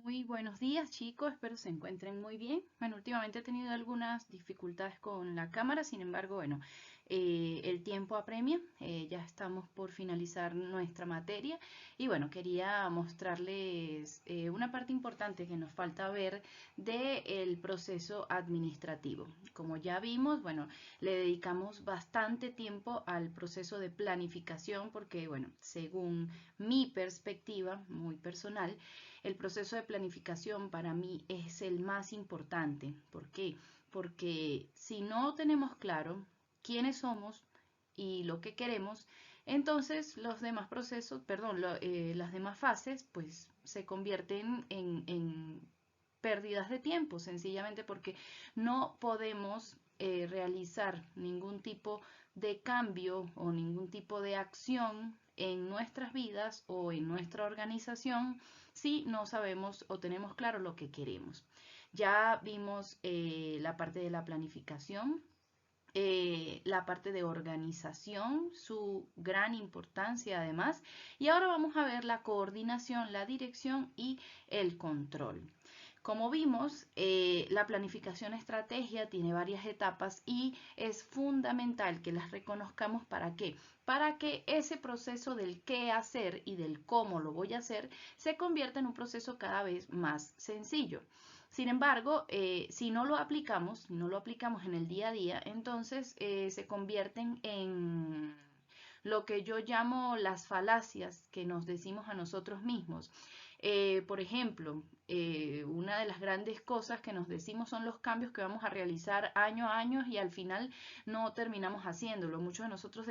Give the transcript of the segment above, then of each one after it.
Muy buenos días, chicos, espero se encuentren muy bien. Bueno, últimamente he tenido algunas dificultades con la cámara, sin embargo, bueno, el tiempo apremia, ya estamos por finalizar nuestra materia y bueno, quería mostrarles una parte importante que nos falta ver del proceso administrativo. Como ya vimos, bueno, le dedicamos bastante tiempo al proceso de planificación porque, bueno, según mi perspectiva muy personal, el proceso de planificación para mí es el más importante. ¿Por qué? Porque si no tenemos claro quiénes somos y lo que queremos, entonces los demás procesos, perdón, las demás fases, pues se convierten en pérdidas de tiempo, sencillamente porque no podemos realizar ningún tipo de cambio o ningún tipo de acción en nuestras vidas o en nuestra organización si no sabemos o tenemos claro lo que queremos. Ya vimos la parte de la planificación, la parte de organización, su gran importancia además, y ahora vamos a ver la coordinación, la dirección y el control. Como vimos, la planificación estrategia tiene varias etapas y es fundamental que las reconozcamos. ¿Para qué? Para que ese proceso del qué hacer y del cómo lo voy a hacer se convierta en un proceso cada vez más sencillo. Sin embargo, si no lo aplicamos, en el día a día, entonces se convierten en lo que yo llamo las falacias que nos decimos a nosotros mismos. Por ejemplo, una de las grandes cosas que nos decimos son los cambios que vamos a realizar año a año y al final no terminamos haciéndolo. Muchos de nosotros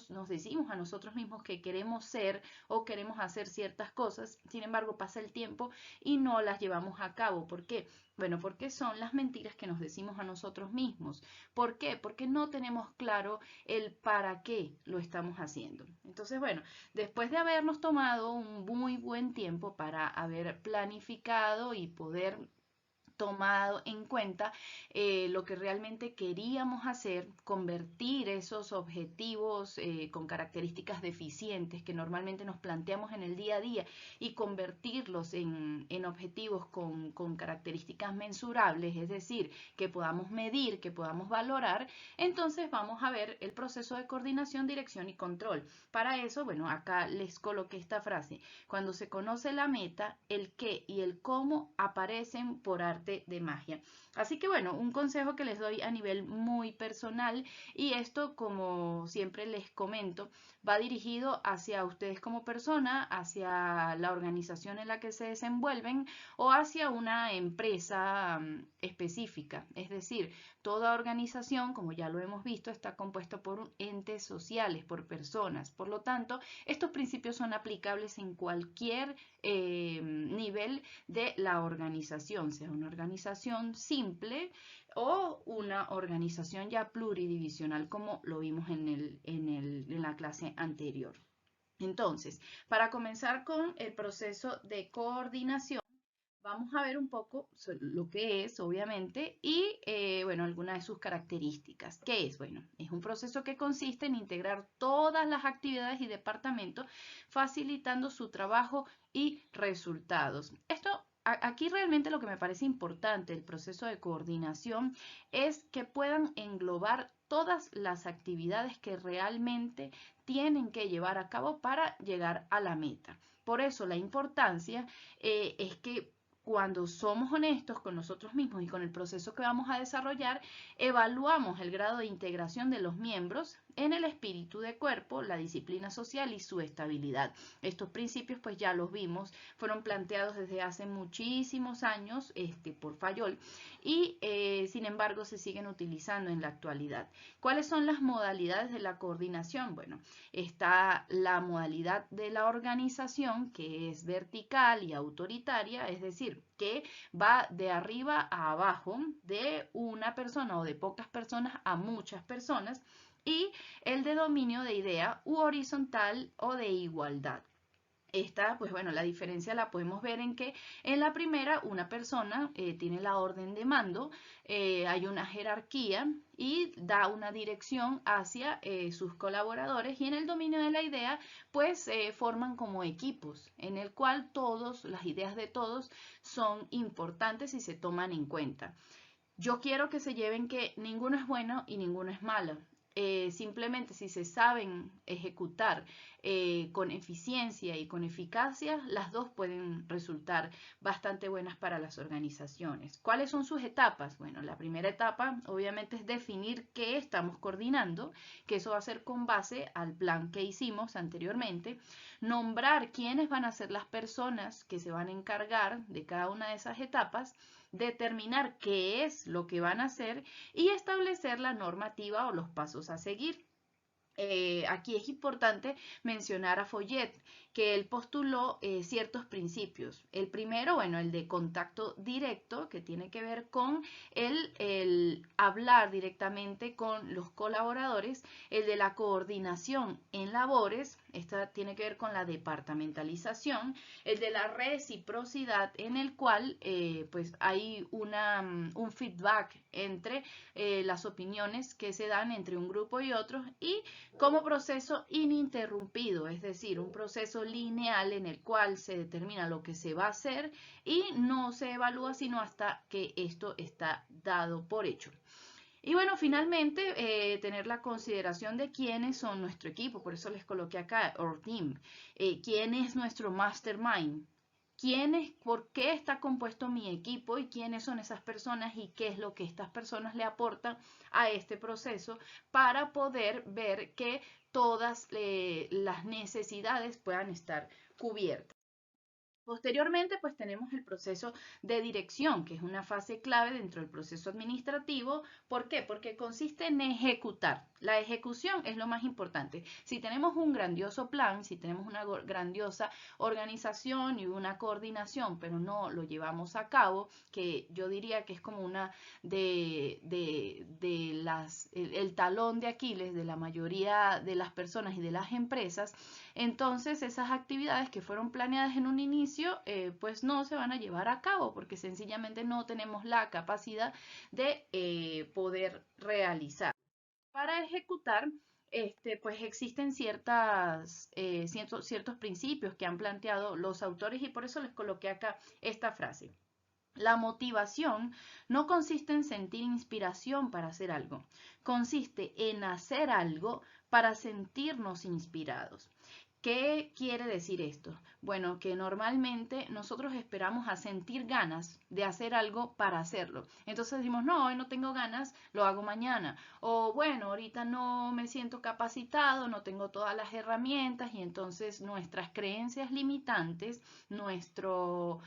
nos decimos a nosotros mismos que queremos ser o queremos hacer ciertas cosas, sin embargo pasa el tiempo y no las llevamos a cabo. ¿Por qué? Bueno, porque son las mentiras que nos decimos a nosotros mismos. ¿Por qué? Porque no tenemos claro el para qué lo estamos haciendo. Entonces, bueno, después de habernos tomado un muy buen tiempo para haber planificado y poder tomado en cuenta lo que realmente queríamos hacer, convertir esos objetivos con características deficientes que normalmente nos planteamos en el día a día y convertirlos en objetivos con características mensurables, es decir, que podamos medir, que podamos valorar, entonces vamos a ver el proceso de coordinación, dirección y control. Para eso, bueno, acá les coloqué esta frase: cuando se conoce la meta, el qué y el cómo aparecen por arte de magia. Así que bueno, un consejo que les doy a nivel muy personal, y esto, como siempre les comento, va dirigido hacia ustedes como persona, hacia la organización en la que se desenvuelven o hacia una empresa específica. Es decir, toda organización, como ya lo hemos visto, está compuesta por entes sociales, por personas. Por lo tanto, estos principios son aplicables en cualquier nivel de la organización, sea una organización simple o una organización ya pluridivisional, como lo vimos en la clase anterior. Entonces, para comenzar con el proceso de coordinación, vamos a ver un poco lo que es, obviamente, y bueno, algunas de sus características. ¿Qué es? Bueno, es un proceso que consiste en integrar todas las actividades y departamentos, facilitando su trabajo y resultados. Aquí realmente lo que me parece importante del proceso de coordinación es que puedan englobar todas las actividades que realmente tienen que llevar a cabo para llegar a la meta. Por eso la importancia es que cuando somos honestos con nosotros mismos y con el proceso que vamos a desarrollar, evaluamos el grado de integración de los miembros en el espíritu de cuerpo, la disciplina social y su estabilidad. Estos principios, pues ya los vimos, fueron planteados desde hace muchísimos años por Fayol y sin embargo se siguen utilizando en la actualidad. ¿Cuáles son las modalidades de la coordinación? Bueno, está la modalidad de la organización, que es vertical y autoritaria, es decir, que va de arriba a abajo, de una persona o de pocas personas a muchas personas, y el de dominio de idea u horizontal o de igualdad. Esta, pues bueno, la diferencia la podemos ver en que en la primera una persona tiene la orden de mando, hay una jerarquía y da una dirección hacia sus colaboradores, y en el dominio de la idea pues forman como equipos en el cual todos, las ideas de todos son importantes y se toman en cuenta. Yo quiero que se lleven que ninguno es bueno y ninguno es malo. Simplemente si se saben ejecutar con eficiencia y con eficacia, las dos pueden resultar bastante buenas para las organizaciones. ¿Cuáles son sus etapas? Bueno, la primera etapa obviamente es definir qué estamos coordinando, que eso va a ser con base al plan que hicimos anteriormente. Nombrar quiénes van a ser las personas que se van a encargar de cada una de esas etapas, determinar qué es lo que van a hacer y establecer la normativa o los pasos a seguir. Aquí es importante mencionar a Follet, que él postuló ciertos principios. El primero, bueno, el de contacto directo, que tiene que ver con el hablar directamente con los colaboradores. El de la coordinación en labores, esta tiene que ver con la departamentalización. El de la reciprocidad, en el cual pues hay un feedback entre las opiniones que se dan entre un grupo y otro, y como proceso ininterrumpido, es decir, un proceso lineal en el cual se determina lo que se va a hacer y no se evalúa sino hasta que esto está dado por hecho. Y bueno, finalmente, tener la consideración de quiénes son nuestro equipo, por eso les coloqué acá, our team, quién es nuestro mastermind, por qué está compuesto mi equipo y quiénes son esas personas y qué es lo que estas personas le aportan a este proceso para poder ver que todas las necesidades puedan estar cubiertas. Posteriormente, pues tenemos el proceso de dirección, que es una fase clave dentro del proceso administrativo. ¿Por qué? Porque consiste en ejecutar. La ejecución es lo más importante. Si tenemos un grandioso plan, si tenemos una grandiosa organización y una coordinación, pero no lo llevamos a cabo, que yo diría que es como una el talón de Aquiles de la mayoría de las personas y de las empresas, entonces esas actividades que fueron planeadas en un inicio pues no se van a llevar a cabo porque sencillamente no tenemos la capacidad de poder realizar. Para ejecutar, pues existen ciertos principios que han planteado los autores, y por eso les coloqué acá esta frase. La motivación no consiste en sentir inspiración para hacer algo, consiste en hacer algo para sentirnos inspirados. ¿Qué quiere decir esto? Bueno, que normalmente nosotros esperamos a sentir ganas de hacer algo para hacerlo. Entonces decimos, no, hoy no tengo ganas, lo hago mañana. O bueno, ahorita no me siento capacitado, no tengo todas las herramientas, y entonces nuestras creencias limitantes, nuestro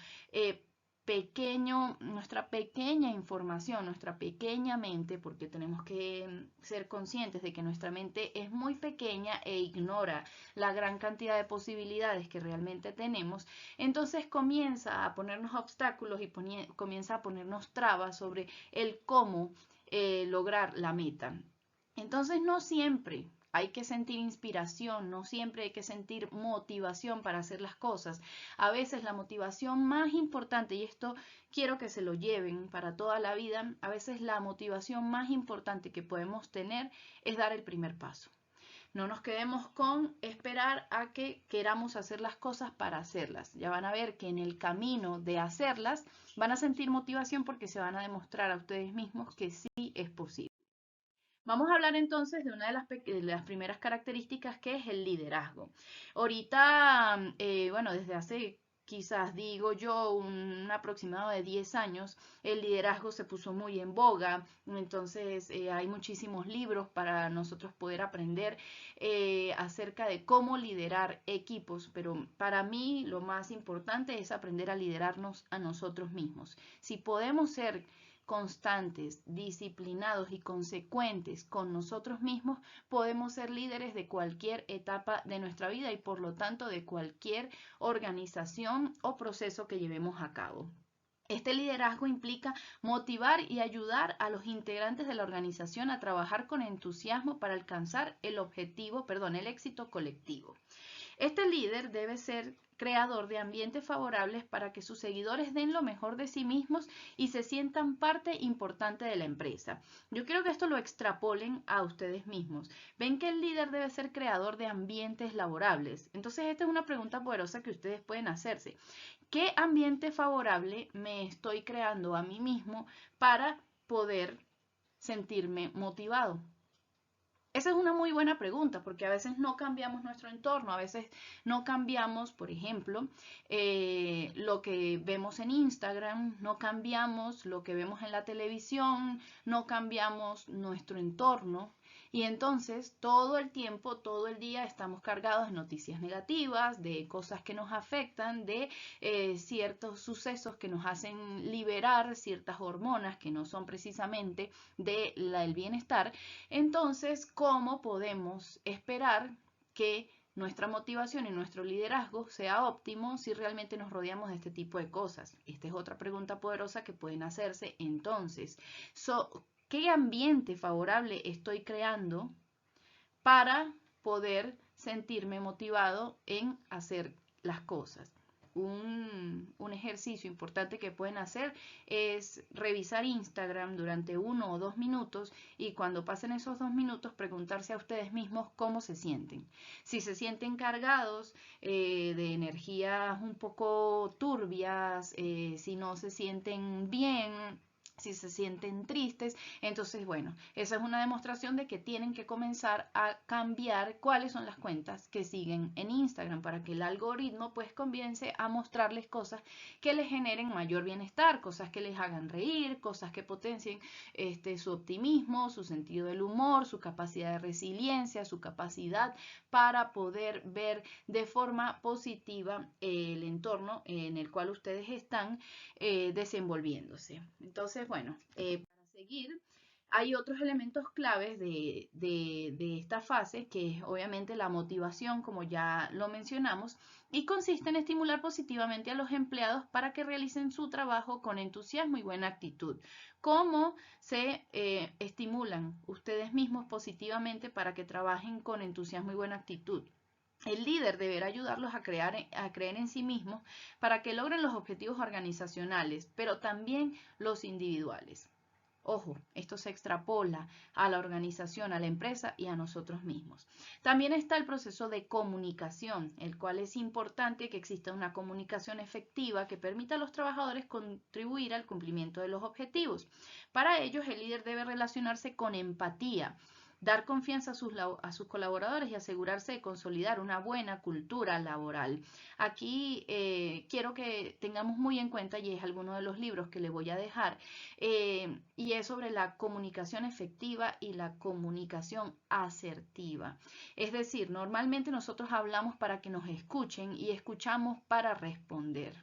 nuestra pequeña información, nuestra pequeña mente, porque tenemos que ser conscientes de que nuestra mente es muy pequeña e ignora la gran cantidad de posibilidades que realmente tenemos, entonces comienza a ponernos obstáculos y comienza a ponernos trabas sobre el cómo lograr la meta. Entonces no siempre hay que sentir inspiración, no siempre hay que sentir motivación para hacer las cosas. A veces la motivación más importante, y esto quiero que se lo lleven para toda la vida, a veces la motivación más importante que podemos tener es dar el primer paso. No nos quedemos con esperar a que queramos hacer las cosas para hacerlas. Ya van a ver que en el camino de hacerlas van a sentir motivación porque se van a demostrar a ustedes mismos que sí es posible. Vamos a hablar entonces de una de las primeras características, que es el liderazgo. Ahorita, bueno, desde hace quizás digo yo un aproximado de 10 años, el liderazgo se puso muy en boga, entonces hay muchísimos libros para nosotros poder aprender acerca de cómo liderar equipos, pero para mí lo más importante es aprender a liderarnos a nosotros mismos. Si podemos ser constantes, disciplinados y consecuentes con nosotros mismos, podemos ser líderes de cualquier etapa de nuestra vida y por lo tanto de cualquier organización o proceso que llevemos a cabo. Este liderazgo implica motivar y ayudar a los integrantes de la organización a trabajar con entusiasmo para alcanzar el éxito colectivo. Este líder debe ser creador de ambientes favorables para que sus seguidores den lo mejor de sí mismos y se sientan parte importante de la empresa. Yo quiero que esto lo extrapolen a ustedes mismos. Ven que el líder debe ser creador de ambientes laborables. Entonces, esta es una pregunta poderosa que ustedes pueden hacerse. ¿Qué ambiente favorable me estoy creando a mí mismo para poder sentirme motivado? Esa es una muy buena pregunta porque a veces no cambiamos nuestro entorno, a veces no cambiamos, por ejemplo, lo que vemos en Instagram, no cambiamos lo que vemos en la televisión, no cambiamos nuestro entorno. Y entonces todo el tiempo, todo el día estamos cargados de noticias negativas, de cosas que nos afectan, de ciertos sucesos que nos hacen liberar ciertas hormonas que no son precisamente del bienestar. Entonces, ¿cómo podemos esperar que nuestra motivación y nuestro liderazgo sea óptimo si realmente nos rodeamos de este tipo de cosas? Esta es otra pregunta poderosa que pueden hacerse. Entonces, ¿qué ambiente favorable estoy creando para poder sentirme motivado en hacer las cosas? Un ejercicio importante que pueden hacer es revisar Instagram durante 1 o 2 minutos y cuando pasen esos 2 minutos preguntarse a ustedes mismos cómo se sienten. Si se sienten cargados de energías un poco turbias, si no se sienten bien, si se sienten tristes, entonces bueno, esa es una demostración de que tienen que comenzar a cambiar cuáles son las cuentas que siguen en Instagram para que el algoritmo pues comience a mostrarles cosas que les generen mayor bienestar, cosas que les hagan reír, cosas que potencien su optimismo, su sentido del humor, su capacidad de resiliencia, su capacidad para poder ver de forma positiva el entorno en el cual ustedes están desenvolviéndose. Entonces, bueno, para seguir, hay otros elementos claves de esta fase, que es obviamente la motivación, como ya lo mencionamos, y consiste en estimular positivamente a los empleados para que realicen su trabajo con entusiasmo y buena actitud. ¿Cómo se estimulan ustedes mismos positivamente para que trabajen con entusiasmo y buena actitud? El líder deberá ayudarlos a creer en sí mismos para que logren los objetivos organizacionales, pero también los individuales. Ojo, esto se extrapola a la organización, a la empresa y a nosotros mismos. También está el proceso de comunicación, el cual es importante que exista una comunicación efectiva que permita a los trabajadores contribuir al cumplimiento de los objetivos. Para ellos, el líder debe relacionarse con empatía, dar confianza a sus colaboradores y asegurarse de consolidar una buena cultura laboral. Aquí quiero que tengamos muy en cuenta, y es alguno de los libros que le voy a dejar, y es sobre la comunicación efectiva y la comunicación asertiva. Es decir, normalmente nosotros hablamos para que nos escuchen y escuchamos para responder.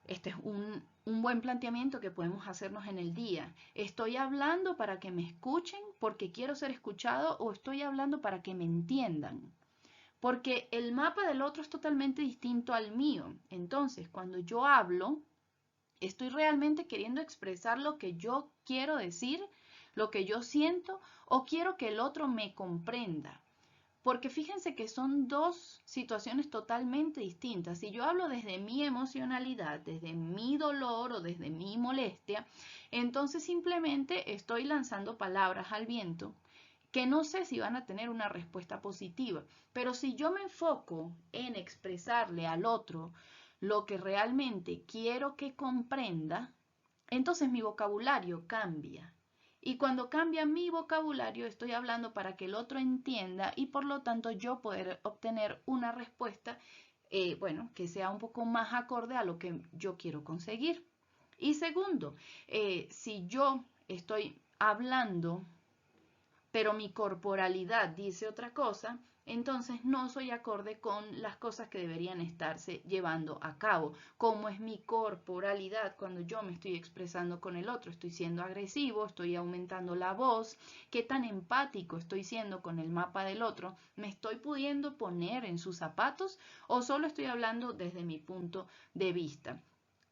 Este es un buen planteamiento que podemos hacernos en el día. ¿Estoy hablando para que me escuchen porque quiero ser escuchado o estoy hablando para que me entiendan? Porque el mapa del otro es totalmente distinto al mío. Entonces, cuando yo hablo, estoy realmente queriendo expresar lo que yo quiero decir, lo que yo siento, o quiero que el otro me comprenda. Porque fíjense que son dos situaciones totalmente distintas. Si yo hablo desde mi emocionalidad, desde mi dolor o desde mi molestia, entonces simplemente estoy lanzando palabras al viento que no sé si van a tener una respuesta positiva. Pero si yo me enfoco en expresarle al otro lo que realmente quiero que comprenda, entonces mi vocabulario cambia. Y cuando cambia mi vocabulario, estoy hablando para que el otro entienda y por lo tanto yo poder obtener una respuesta, bueno, que sea un poco más acorde a lo que yo quiero conseguir. Y segundo, si yo estoy hablando pero mi corporalidad dice otra cosa, entonces no soy acorde con las cosas que deberían estarse llevando a cabo. ¿Cómo es mi corporalidad cuando yo me estoy expresando con el otro? ¿Estoy siendo agresivo? ¿Estoy aumentando la voz? ¿Qué tan empático estoy siendo con el mapa del otro? ¿Me estoy pudiendo poner en sus zapatos o solo estoy hablando desde mi punto de vista?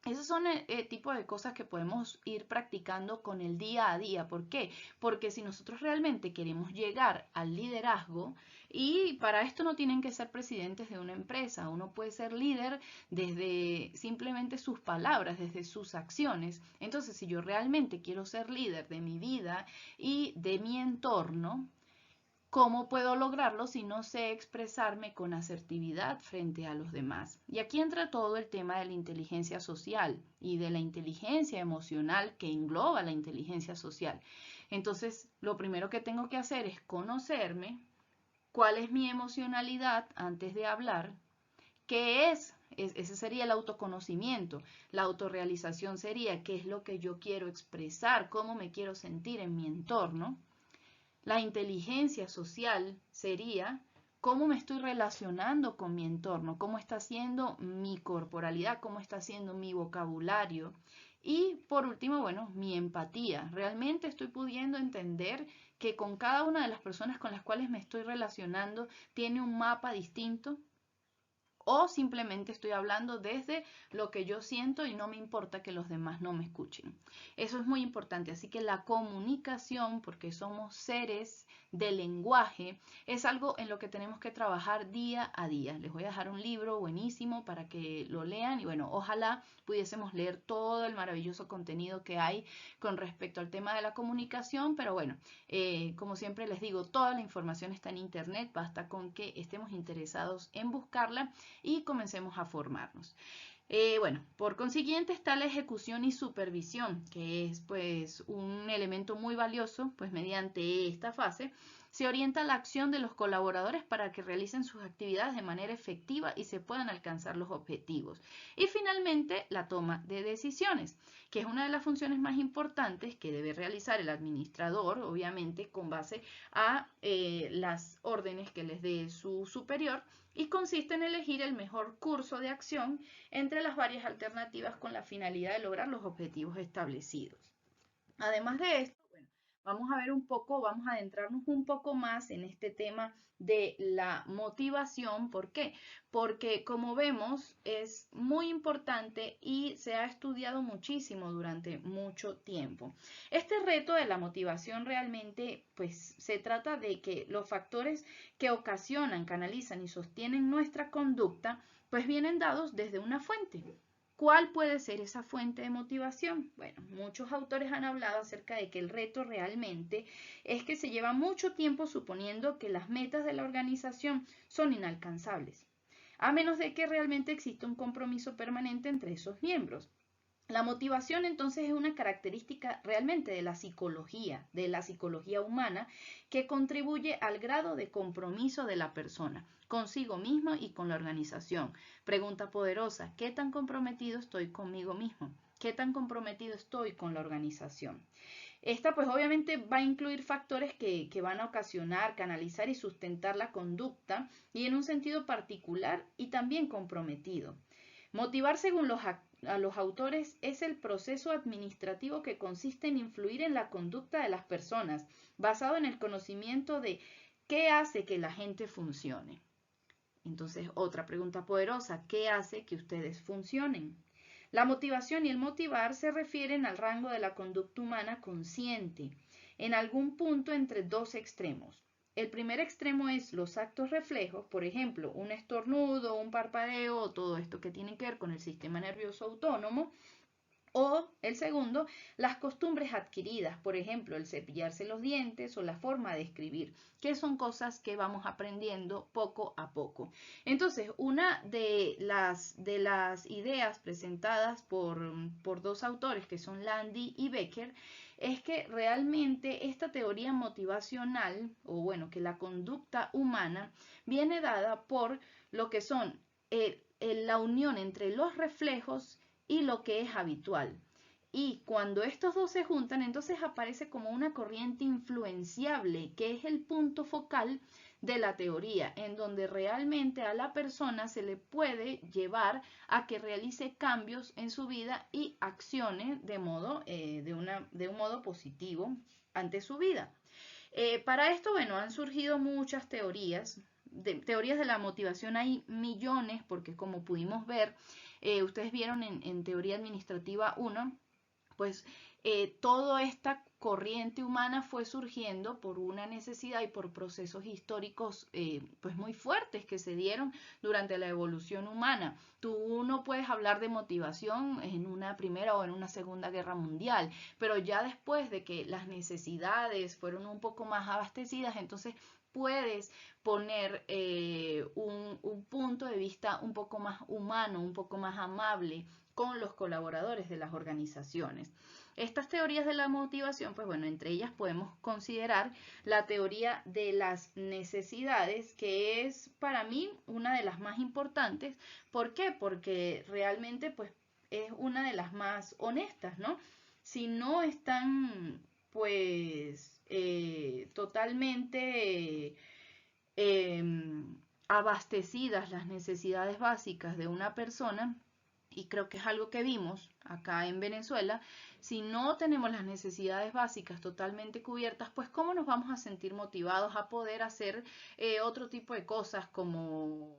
Esos son el tipo de cosas que podemos ir practicando con el día a día. ¿Por qué? Porque si nosotros realmente queremos llegar al liderazgo, y para esto no tienen que ser presidentes de una empresa, uno puede ser líder desde simplemente sus palabras, desde sus acciones. Entonces, si yo realmente quiero ser líder de mi vida y de mi entorno, ¿cómo puedo lograrlo si no sé expresarme con asertividad frente a los demás? Y aquí entra todo el tema de la inteligencia social y de la inteligencia emocional que engloba la inteligencia social. Entonces, lo primero que tengo que hacer es conocerme, cuál es mi emocionalidad antes de hablar, qué es, ese sería el autoconocimiento. La autorrealización sería qué es lo que yo quiero expresar, cómo me quiero sentir en mi entorno. La inteligencia social sería cómo me estoy relacionando con mi entorno, cómo está siendo mi corporalidad, cómo está siendo mi vocabulario. Y por último, bueno, mi empatía. Realmente estoy pudiendo entender que con cada una de las personas con las cuales me estoy relacionando tiene un mapa distinto, o simplemente estoy hablando desde lo que yo siento y no me importa que los demás no me escuchen. Eso es muy importante. Así que la comunicación, porque somos seres de lenguaje, es algo en lo que tenemos que trabajar día a día. Les voy a dejar un libro buenísimo para que lo lean y bueno, ojalá pudiésemos leer todo el maravilloso contenido que hay con respecto al tema de la comunicación, pero bueno, como siempre les digo, toda la información está en internet, basta con que estemos interesados en buscarla y comencemos a formarnos. Bueno, por consiguiente está la ejecución y supervisión, que es pues un elemento muy valioso, pues mediante esta fase se orienta la acción de los colaboradores para que realicen sus actividades de manera efectiva y se puedan alcanzar los objetivos. Y finalmente, la toma de decisiones, que es una de las funciones más importantes que debe realizar el administrador, obviamente con base a las órdenes que les dé su superior, y consiste en elegir el mejor curso de acción entre las varias alternativas con la finalidad de lograr los objetivos establecidos. Además de esto, bueno, vamos a ver un poco, vamos a adentrarnos un poco más en este tema de la motivación. ¿Por qué? Porque como vemos es muy importante y se ha estudiado muchísimo durante mucho tiempo. Este reto de la motivación realmente pues se trata de que los factores que ocasionan, canalizan y sostienen nuestra conducta pues vienen dados desde una fuente. ¿Cuál puede ser esa fuente de motivación? Bueno, muchos autores han hablado acerca de que el reto realmente es que se lleva mucho tiempo suponiendo que las metas de la organización son inalcanzables, a menos de que realmente exista un compromiso permanente entre esos miembros. La motivación entonces es una característica realmente de la psicología humana, que contribuye al grado de compromiso de la persona consigo misma y con la organización. Pregunta poderosa: ¿qué tan comprometido estoy conmigo mismo? ¿Qué tan comprometido estoy con la organización? Esta pues obviamente va a incluir factores que van a ocasionar, canalizar y sustentar la conducta, y en un sentido particular y también comprometido. Motivar, según a los autores, es el proceso administrativo que consiste en influir en la conducta de las personas, basado en el conocimiento de qué hace que la gente funcione. Entonces, otra pregunta poderosa: ¿qué hace que ustedes funcionen? La motivación y el motivar se refieren al rango de la conducta humana consciente, en algún punto entre dos extremos. El primer extremo es los actos reflejos, por ejemplo, un estornudo, un parpadeo, todo esto que tiene que ver con el sistema nervioso autónomo. O el segundo, las costumbres adquiridas, por ejemplo, el cepillarse los dientes o la forma de escribir, que son cosas que vamos aprendiendo poco a poco. Entonces, una de las ideas presentadas por dos autores, que son Landy y Becker, es que realmente esta teoría motivacional, o bueno, que la conducta humana viene dada por lo que son la unión entre los reflejos y lo que es habitual. Y cuando estos dos se juntan, entonces aparece como una corriente influenciable, que es el punto focal de la teoría, en donde realmente a la persona se le puede llevar a que realice cambios en su vida y accione de un modo positivo ante su vida. Para esto, bueno, han surgido muchas teorías. teorías de la motivación hay millones, porque como pudimos ver, ustedes vieron en Teoría Administrativa 1, pues toda esta corriente humana fue surgiendo por una necesidad y por procesos históricos pues muy fuertes que se dieron durante la evolución humana. Tú no puedes hablar de motivación en una primera o en una segunda guerra mundial, pero ya después de que las necesidades fueron un poco más abastecidas, entonces puedes poner un punto de vista un poco más humano, un poco más amable con los colaboradores de las organizaciones. Estas teorías de la motivación, pues bueno, entre ellas podemos considerar la teoría de las necesidades, que es para mí una de las más importantes. ¿Por qué? Porque realmente pues es una de las más honestas, ¿no? Si no están pues totalmente abastecidas las necesidades básicas de una persona, y creo que es algo que vimos acá en Venezuela, si no tenemos las necesidades básicas totalmente cubiertas, pues cómo nos vamos a sentir motivados a poder hacer otro tipo de cosas como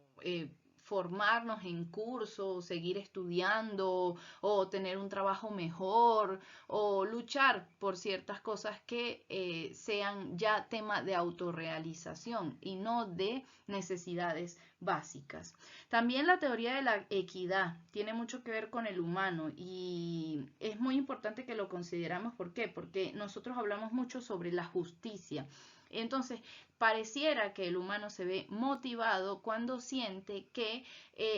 formarnos en cursos, seguir estudiando o tener un trabajo mejor o luchar por ciertas cosas que sean ya tema de autorrealización y no de necesidades básicas. También la teoría de la equidad tiene mucho que ver con el humano y es muy importante que lo consideramos. ¿Por qué? Porque nosotros hablamos mucho sobre la justicia. Entonces, pareciera que el humano se ve motivado cuando siente que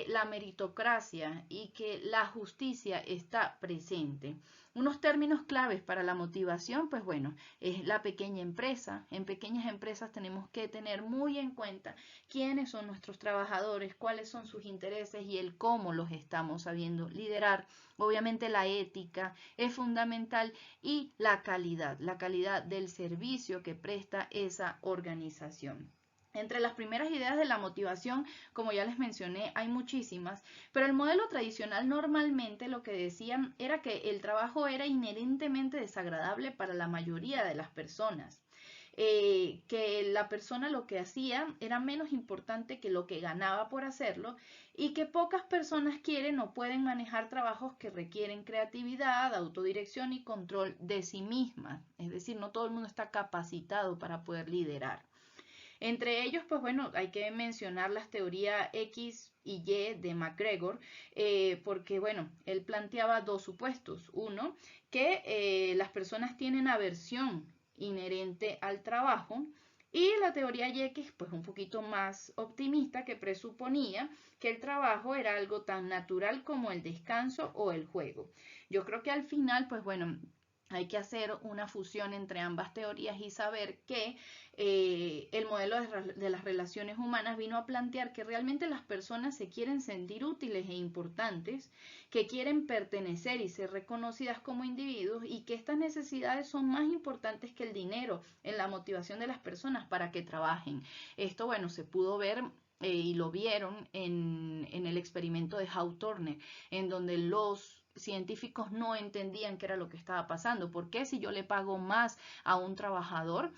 la meritocracia y que la justicia está presente. Unos términos claves para la motivación, pues bueno, es la pequeña empresa. En pequeñas empresas tenemos que tener muy en cuenta quiénes son nuestros trabajadores, cuáles son sus intereses y el cómo los estamos sabiendo liderar. Obviamente la ética es fundamental y la calidad del servicio que presta esa organización. Entre las primeras ideas de la motivación, como ya les mencioné, hay muchísimas, pero el modelo tradicional normalmente lo que decían era que el trabajo era inherentemente desagradable para la mayoría de las personas. Que la persona lo que hacía era menos importante que lo que ganaba por hacerlo y que pocas personas quieren o pueden manejar trabajos que requieren creatividad, autodirección y control de sí misma. Es decir, no todo el mundo está capacitado para poder liderar. Entre ellos, pues bueno, hay que mencionar las teorías X y Y de McGregor, porque bueno, él planteaba dos supuestos. Uno, que las personas tienen aversión inherente al trabajo, y la teoría X, pues un poquito más optimista, que presuponía que el trabajo era algo tan natural como el descanso o el juego. Yo creo que al final, pues bueno, hay que hacer una fusión entre ambas teorías y saber que el modelo de las relaciones humanas vino a plantear que realmente las personas se quieren sentir útiles e importantes, que quieren pertenecer y ser reconocidas como individuos y que estas necesidades son más importantes que el dinero en la motivación de las personas para que trabajen. Esto, bueno, se pudo ver y lo vieron en el experimento de Hawthorne, Turner, en donde los científicos no entendían qué era lo que estaba pasando. ¿Por qué si yo le pago más a un trabajador,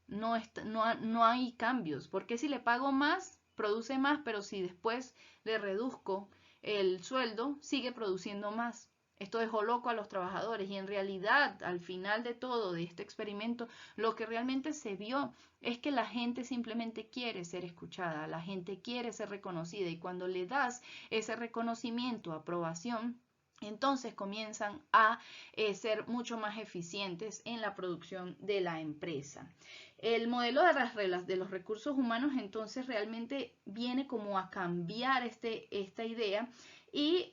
no hay cambios? ¿Por qué si le pago más, produce más, pero si después le reduzco el sueldo, sigue produciendo más? Esto dejó loco a los trabajadores y en realidad, al final de todo, de este experimento, lo que realmente se vio es que la gente simplemente quiere ser escuchada, la gente quiere ser reconocida y cuando le das ese reconocimiento, aprobación, entonces comienzan a ser mucho más eficientes en la producción de la empresa. El modelo de los recursos humanos entonces realmente viene como a cambiar esta idea y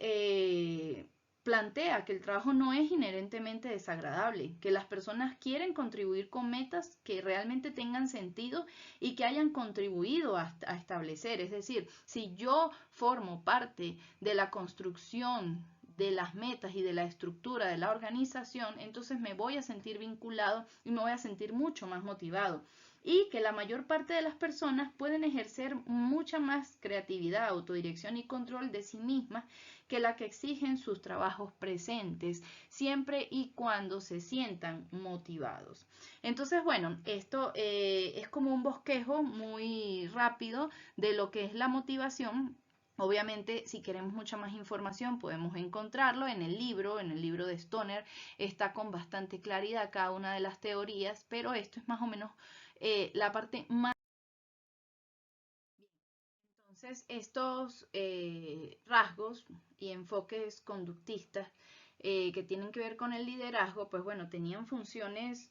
plantea que el trabajo no es inherentemente desagradable, que las personas quieren contribuir con metas que realmente tengan sentido y que hayan contribuido a establecer. Es decir, si yo formo parte de la construcción de las metas y de la estructura de la organización, entonces me voy a sentir vinculado y me voy a sentir mucho más motivado. y que la mayor parte de las personas pueden ejercer mucha más creatividad, autodirección y control de sí mismas que la que exigen sus trabajos presentes, siempre y cuando se sientan motivados. Entonces, bueno, esto es como un bosquejo muy rápido de lo que es la motivación. Obviamente, si queremos mucha más información, podemos encontrarlo en el libro de Stoner, está con bastante claridad cada una de las teorías, pero esto es más o menos la parte más. Entonces, estos rasgos y enfoques conductistas que tienen que ver con el liderazgo, pues bueno, tenían funciones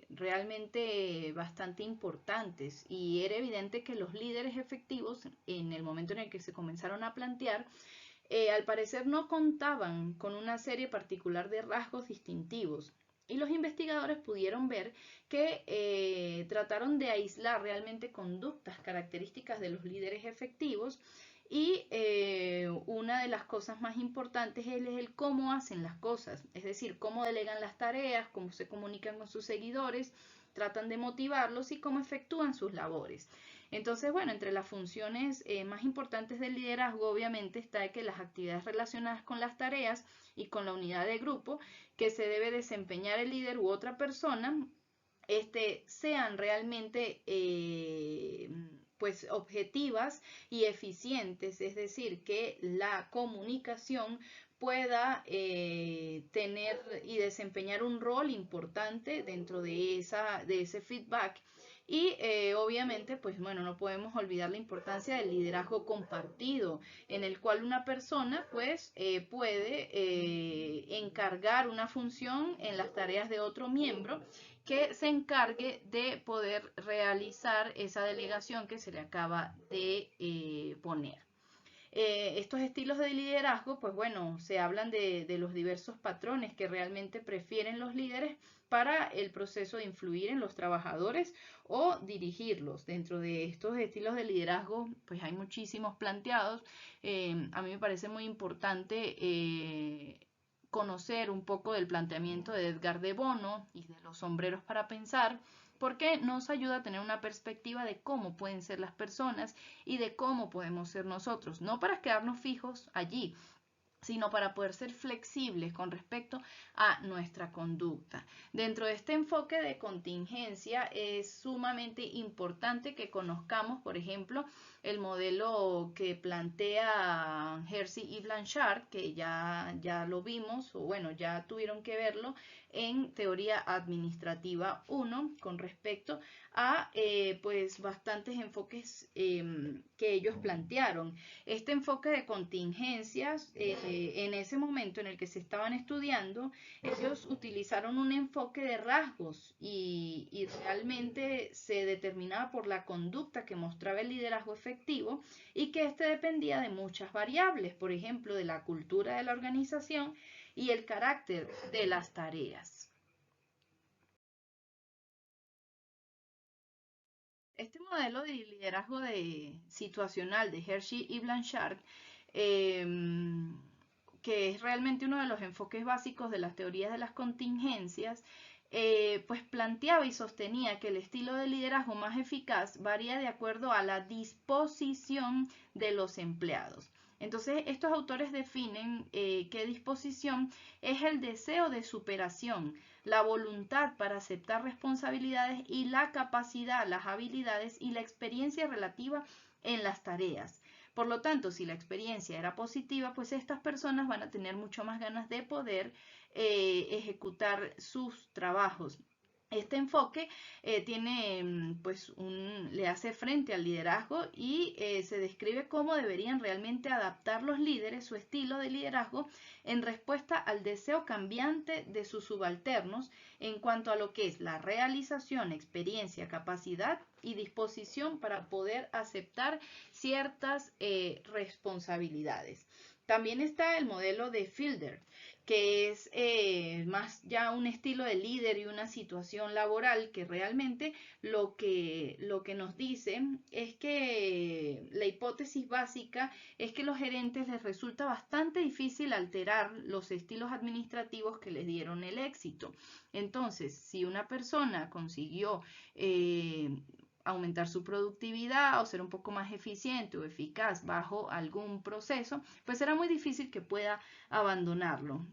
realmente bastante importantes y era evidente que los líderes efectivos, en el momento en el que se comenzaron a plantear, al parecer no contaban con una serie particular de rasgos distintivos. Y los investigadores pudieron ver que trataron de aislar realmente conductas características de los líderes efectivos y una de las cosas más importantes es el cómo hacen las cosas, es decir, cómo delegan las tareas, cómo se comunican con sus seguidores, tratan de motivarlos y cómo efectúan sus labores. Entonces, bueno, entre las funciones más importantes del liderazgo, obviamente, está que las actividades relacionadas con las tareas y con la unidad de grupo que se debe desempeñar el líder u otra persona, sean realmente pues objetivas y eficientes, es decir, que la comunicación pueda tener y desempeñar un rol importante dentro de ese feedback. Y obviamente, pues bueno, no podemos olvidar la importancia del liderazgo compartido, en el cual una persona pues puede encargar una función en las tareas de otro miembro que se encargue de poder realizar esa delegación que se le acaba de poner. Estos estilos de liderazgo, pues bueno, se hablan de los diversos patrones que realmente prefieren los líderes para el proceso de influir en los trabajadores o dirigirlos. Dentro de estos estilos de liderazgo, pues hay muchísimos planteados. A mí me parece muy importante conocer un poco del planteamiento de Edgar de Bono y de los sombreros para pensar, porque nos ayuda a tener una perspectiva de cómo pueden ser las personas y de cómo podemos ser nosotros, no para quedarnos fijos allí, sino para poder ser flexibles con respecto a nuestra conducta. Dentro de este enfoque de contingencia es sumamente importante que conozcamos, por ejemplo, el modelo que plantea Hersey y Blanchard, que ya lo vimos, o bueno, ya tuvieron que verlo en teoría administrativa 1 con respecto a pues bastantes enfoques que ellos plantearon. Este enfoque de contingencias, en ese momento en el que se estaban estudiando, ellos utilizaron un enfoque de rasgos y realmente se determinaba por la conducta que mostraba el liderazgo efectivo y que éste dependía de muchas variables, por ejemplo, de la cultura de la organización y el carácter de las tareas. Este modelo de liderazgo situacional de Hershey y Blanchard, eh, que es realmente uno de los enfoques básicos de las teorías de las contingencias, pues planteaba y sostenía que el estilo de liderazgo más eficaz varía de acuerdo a la disposición de los empleados. Entonces, estos autores definen qué disposición es el deseo de superación, la voluntad para aceptar responsabilidades y la capacidad, las habilidades y la experiencia relativa en las tareas. Por lo tanto, si la experiencia era positiva, pues estas personas van a tener mucho más ganas de poder ejecutar sus trabajos. Este enfoque pues le hace frente al liderazgo y se describe cómo deberían realmente adaptar los líderes su estilo de liderazgo en respuesta al deseo cambiante de sus subalternos en cuanto a lo que es la realización, experiencia, capacidad y disposición para poder aceptar ciertas responsabilidades. También está el modelo de Fielder, que es más ya un estilo de líder y una situación laboral que realmente lo que nos dice es que la hipótesis básica es que los gerentes les resulta bastante difícil alterar los estilos administrativos que les dieron el éxito. Entonces, si una persona consiguió aumentar su productividad o ser un poco más eficiente o eficaz bajo algún proceso, pues será muy difícil que pueda abandonarlo.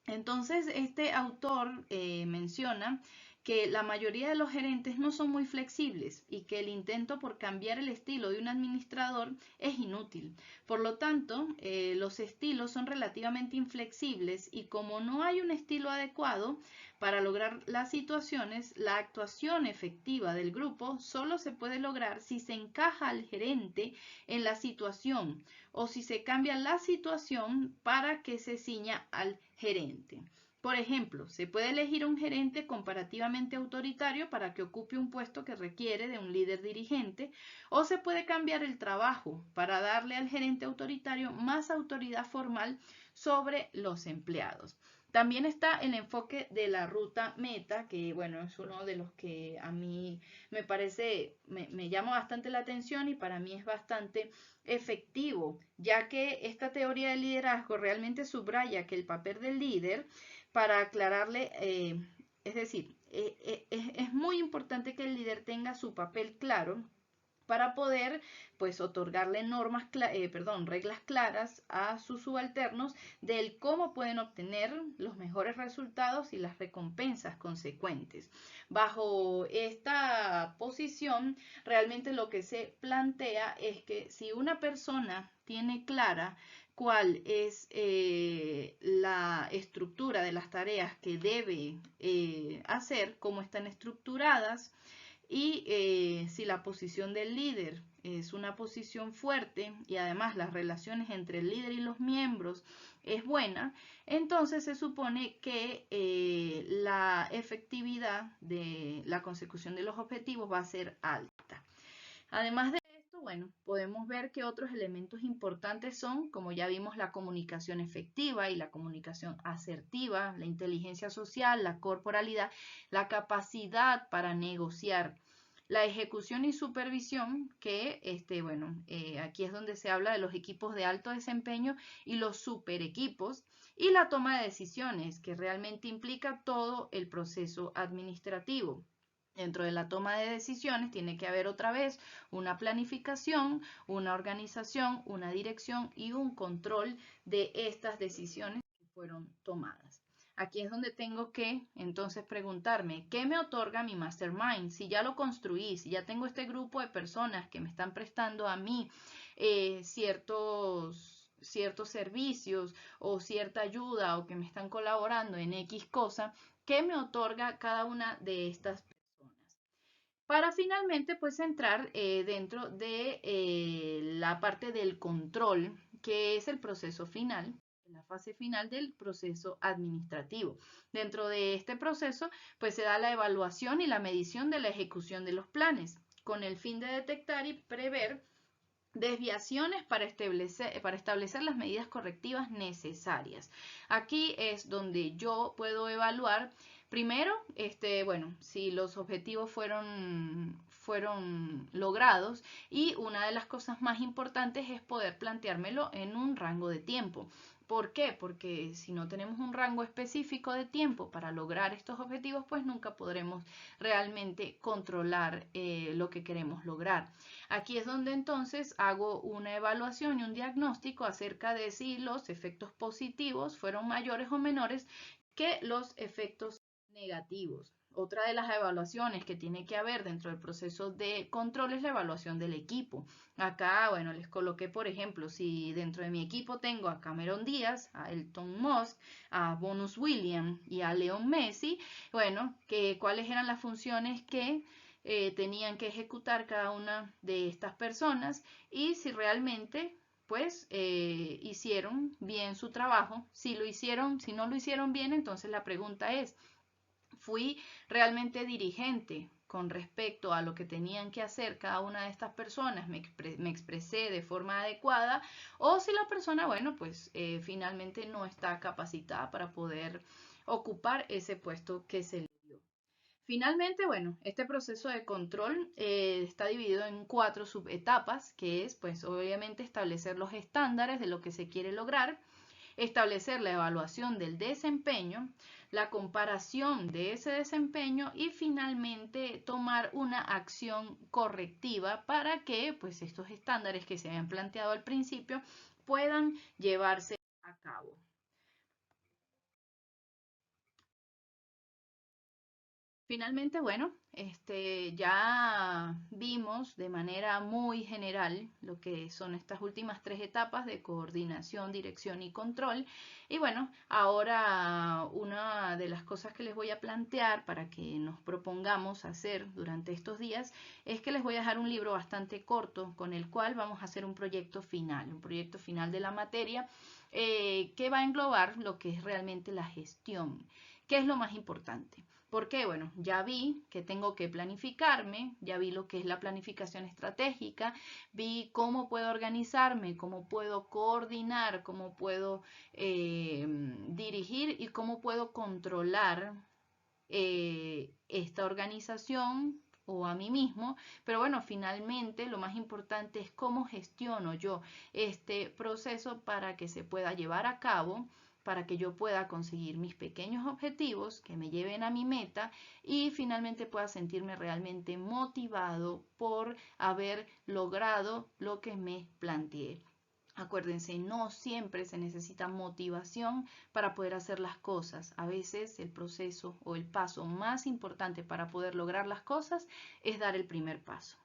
Entonces, este autor menciona que la mayoría de los gerentes no son muy flexibles y que el intento por cambiar el estilo de un administrador es inútil. Por lo tanto, los estilos son relativamente inflexibles y como no hay un estilo adecuado para lograr las situaciones, la actuación efectiva del grupo solo se puede lograr si se encaja al gerente en la situación o si se cambia la situación para que se ciña al gerente. Por ejemplo, se puede elegir un gerente comparativamente autoritario para que ocupe un puesto que requiere de un líder dirigente, o se puede cambiar el trabajo para darle al gerente autoritario más autoridad formal sobre los empleados. También está el enfoque de la ruta meta, que bueno, es uno de los que a mí me parece, me llama bastante la atención y para mí es bastante efectivo, ya que esta teoría del liderazgo realmente subraya que el papel del líder para aclararle, es decir, es muy importante que el líder tenga su papel claro para poder pues otorgarle reglas claras a sus subalternos del cómo pueden obtener los mejores resultados y las recompensas consecuentes. Bajo esta posición, realmente lo que se plantea es que si una persona tiene clara cuál es la estructura de las tareas que debe hacer, cómo están estructuradas, y si la posición del líder es una posición fuerte y además las relaciones entre el líder y los miembros es buena, entonces se supone que la efectividad de la consecución de los objetivos va a ser alta. Además de esto, bueno, podemos ver que otros elementos importantes son, como ya vimos, la comunicación efectiva y la comunicación asertiva, la inteligencia social, la corporalidad, la capacidad para negociar, la ejecución y supervisión, que aquí es donde se habla de los equipos de alto desempeño y los super equipos, y la toma de decisiones, que realmente implica todo el proceso administrativo. Dentro de la toma de decisiones tiene que haber otra vez una planificación, una organización, una dirección y un control de estas decisiones que fueron tomadas. Aquí es donde tengo que entonces preguntarme, ¿qué me otorga mi mastermind? Si ya lo construí, si ya tengo este grupo de personas que me están prestando a mí ciertos servicios o cierta ayuda o que me están colaborando en X cosa, ¿qué me otorga cada una de estas personas? Para finalmente pues entrar dentro de la parte del control, que es el proceso final, la fase final del proceso administrativo. Dentro de este proceso pues se da la evaluación y la medición de la ejecución de los planes, con el fin de detectar y prever desviaciones para establecer las medidas correctivas necesarias. Aquí es donde yo puedo evaluar primero, si los objetivos fueron logrados, y una de las cosas más importantes es poder planteármelo en un rango de tiempo. ¿Por qué? Porque si no tenemos un rango específico de tiempo para lograr estos objetivos, pues nunca podremos realmente controlar lo que queremos lograr. Aquí es donde entonces hago una evaluación y un diagnóstico acerca de si los efectos positivos fueron mayores o menores que los efectos negativos. Otra de las evaluaciones que tiene que haber dentro del proceso de control es la evaluación del equipo. Acá, bueno, les coloqué, por ejemplo, si dentro de mi equipo tengo a Cameron Díaz, a Elon Musk, a Bonus Williams y a Leon Messi, bueno, cuáles eran las funciones que tenían que ejecutar cada una de estas personas y si realmente pues hicieron bien su trabajo. Si no lo hicieron bien, entonces la pregunta es, ¿fui realmente dirigente? con respecto a lo que tenían que hacer cada una de estas personas, me expresé de forma adecuada, o si la persona, bueno, pues finalmente no está capacitada para poder ocupar ese puesto que se le dio. Finalmente, bueno, este proceso de control está dividido en 4 subetapas, que es, pues, obviamente establecer los estándares de lo que se quiere lograr, establecer la evaluación del desempeño, la comparación de ese desempeño y finalmente tomar una acción correctiva para que, pues, estos estándares que se habían planteado al principio puedan llevarse a cabo. Finalmente, bueno, ya vimos de manera muy general lo que son estas últimas 3 etapas de coordinación, dirección y control. Y bueno, ahora una de las cosas que les voy a plantear para que nos propongamos hacer durante estos días es que les voy a dejar un libro bastante corto con el cual vamos a hacer un proyecto final de la materia que va a englobar lo que es realmente la gestión. ¿Qué es lo más importante? Porque, bueno, ya vi que tengo que planificarme, ya vi lo que es la planificación estratégica, vi cómo puedo organizarme, cómo puedo coordinar, cómo puedo dirigir y cómo puedo controlar esta organización o a mí mismo, pero bueno, finalmente lo más importante es cómo gestiono yo este proceso para que se pueda llevar a cabo, para que yo pueda conseguir mis pequeños objetivos que me lleven a mi meta y finalmente pueda sentirme realmente motivado por haber logrado lo que me planteé. Acuérdense, no siempre se necesita motivación para poder hacer las cosas. A veces el proceso o el paso más importante para poder lograr las cosas es dar el primer paso.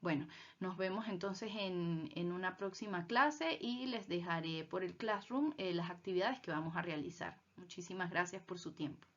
Bueno, nos vemos entonces en una próxima clase y les dejaré por el Classroom las actividades que vamos a realizar. Muchísimas gracias por su tiempo.